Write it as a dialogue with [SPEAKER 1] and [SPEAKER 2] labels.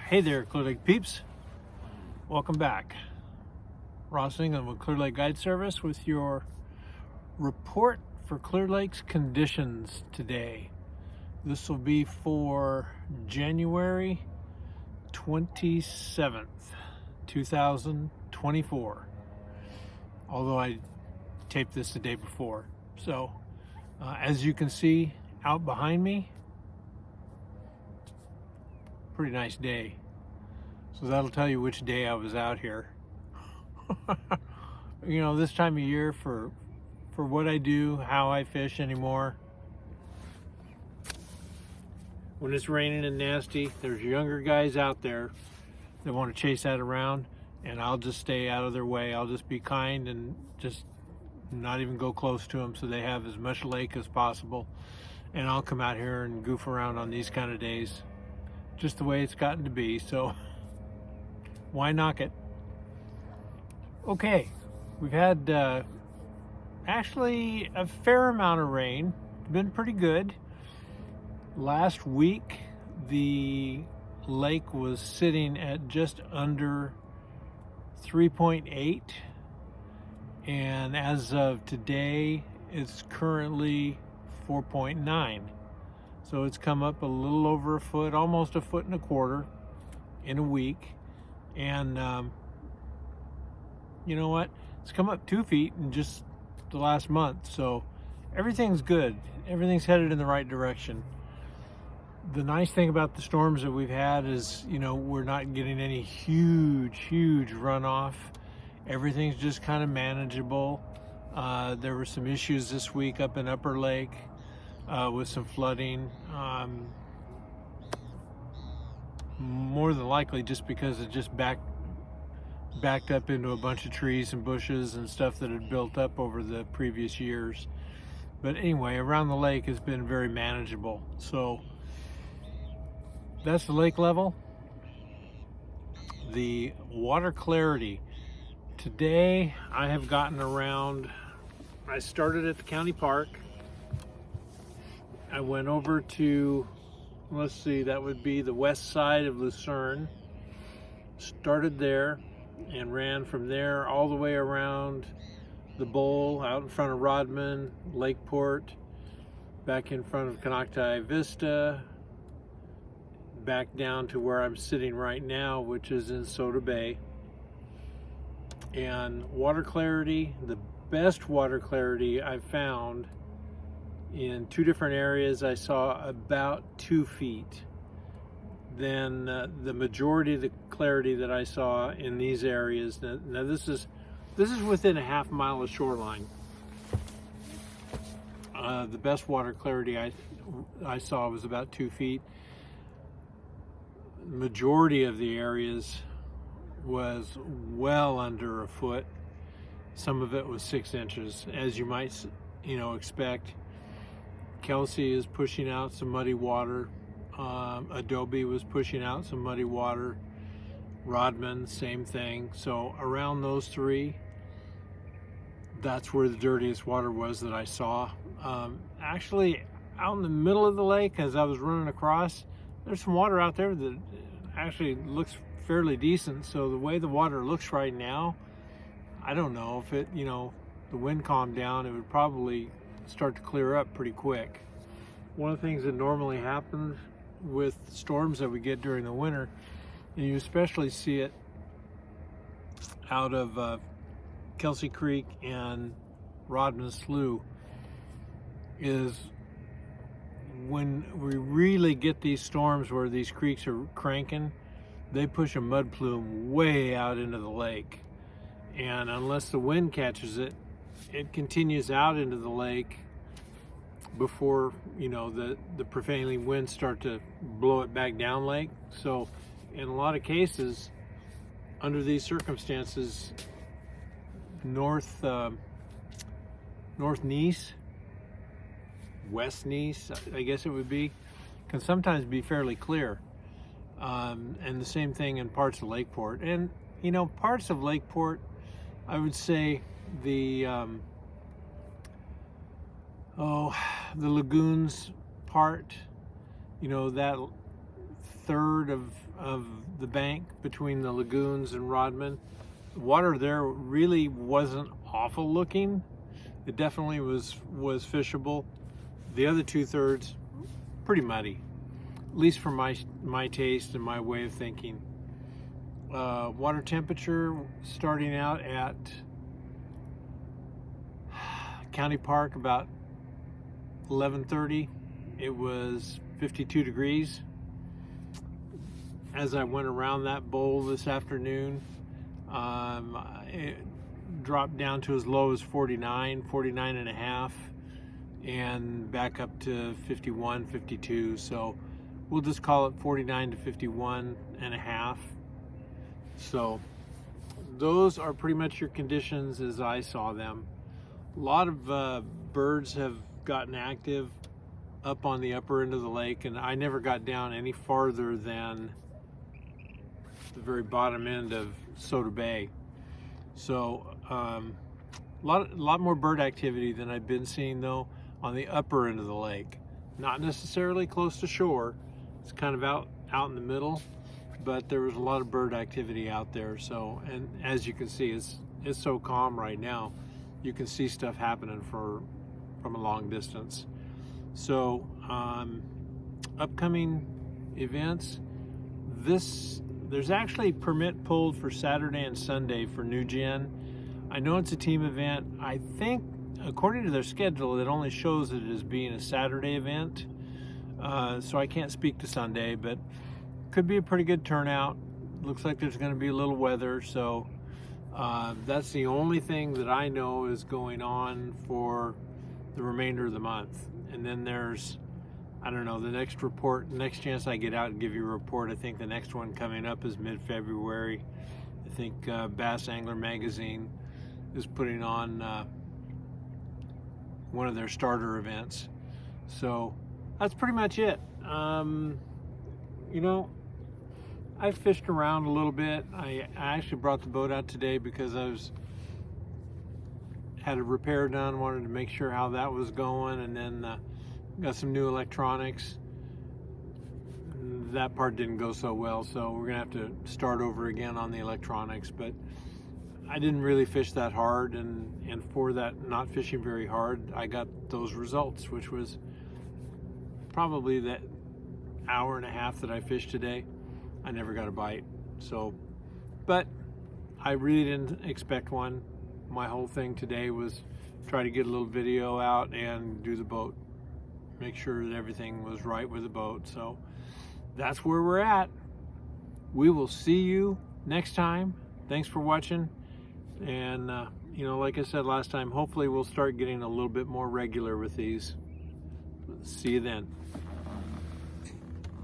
[SPEAKER 1] Hey there, Clear Lake peeps. Welcome back. Ross England with Clear Lake Guide Service with your report for Clear Lake's conditions today. This will be for January 27th, 2024. Although I taped this the day before. So, as you can see out behind me, pretty nice day. So that'll tell you which day I was out here. You know, this time of year for what I do, how I fish anymore. When it's raining and nasty, there's younger guys out there that want to chase that around, and I'll just stay out of their way. I'll just be kind and just not even go close to them so they have as much lake as possible. And I'll come out here and goof around on these kind of days. Just the way it's gotten to be, so why knock it? Okay, we've had actually a fair amount of rain. It's been pretty good. Last week, the lake was sitting at just under 3.8, and as of today, it's currently 4.9. So it's come up a little over a foot, almost a foot and a quarter in a week. And you know what? It's come up 2 feet in just the last month. So everything's good. Everything's headed in the right direction. The nice thing about the storms that we've had is, you know, we're not getting any huge runoff. Everything's just kind of manageable. There were some issues this week up in Upper Lake. With some flooding, more than likely just because it just backed up into a bunch of trees and bushes and stuff that had built up over the previous years. But anyway, around the lake has been very manageable. So that's the lake level. The water clarity. Today I have gotten around, I started at the county park. I went over to, let's see, that would be the west side of Lucerne. Started there and ran from there all the way around the bowl, out in front of Rodman, Lakeport, back in front of Konocti Vista, back down to where I'm sitting right now, which is in Soda Bay. And water clarity, the best water clarity I've found in two different areas, I saw about 2 feet. Then the majority of the clarity that I saw in these areas, now this is within a half mile of shoreline. The best water clarity I saw was about 2 feet. Majority of the areas was well under a foot. Some of it was 6 inches, as you might, you know, expect. Kelsey is pushing out some muddy water. Adobe was pushing out some muddy water. Rodman, same thing. So around those three, that's where the dirtiest water was that I saw. Actually, out in the middle of the lake, as I was running across, there's some water out there that actually looks fairly decent. So the way the water looks right now, I don't know if it, you know, the wind calmed down, it would probably start to clear up pretty quick. One of the things that normally happens with storms that we get during the winter, and you especially see it out of Kelsey Creek and Rodman Slough, is when we really get these storms where these creeks are cranking, they push a mud plume way out into the lake. And unless the wind catches it, it continues out into the lake before, you know, the prevailing winds start to blow it back down lake. So in a lot of cases, under these circumstances, North Nease, West Nease, I guess it would be, can sometimes be fairly clear. And the same thing in parts of Lakeport. And, you know, parts of Lakeport, I would say the lagoons part, you know, that third of the bank between the lagoons and Rodman. The water there really wasn't awful looking. It definitely was fishable. The other 2/3, pretty muddy, at least for my taste and my way of thinking. Water temperature starting out at County Park about 11:30. It was 52 degrees. As I went around that bowl this afternoon, it dropped down to as low as 49 and a half, and back up to 51, 52. So we'll just call it 49 to 51 and a half. So those are pretty much your conditions as I saw them. A lot of birds have gotten active up on the upper end of the lake, and I never got down any farther than the very bottom end of Soda Bay. So a lot more bird activity than I've been seeing though on the upper end of the lake. Not necessarily close to shore. It's kind of out in the middle, but there was a lot of bird activity out there. So, and as you can see, it's so calm right now. You can see stuff happening from a long distance. So upcoming events, there's actually permit pulled for Saturday and Sunday for New Gen. I know it's a team event. I think according to their schedule, it only shows it as being a Saturday event. So I can't speak to Sunday, but could be a pretty good turnout. Looks like there's going to be a little weather. So that's the only thing that I know is going on for the remainder of the month. And then there's, I don't know, the next chance I get out and give you a report, I think the next one coming up is mid-February. I think Bass Angler Magazine is putting on one of their starter events. So that's pretty much it. You know, I fished around a little bit. I actually brought the boat out today because had a repair done, wanted to make sure how that was going, and then got some new electronics. That part didn't go so well, so we're gonna have to start over again on the electronics. But I didn't really fish that hard, and for that not fishing very hard, I got those results, which was probably that hour and a half that I fished today. I never got a bite. So, but I really didn't expect one. My whole thing today was try to get a little video out and do the boat, make sure that everything was right with the boat. So that's where we're at. We will see you next time. Thanks for watching. And you know, like I said last time, hopefully we'll start getting a little bit more regular with these. See you then.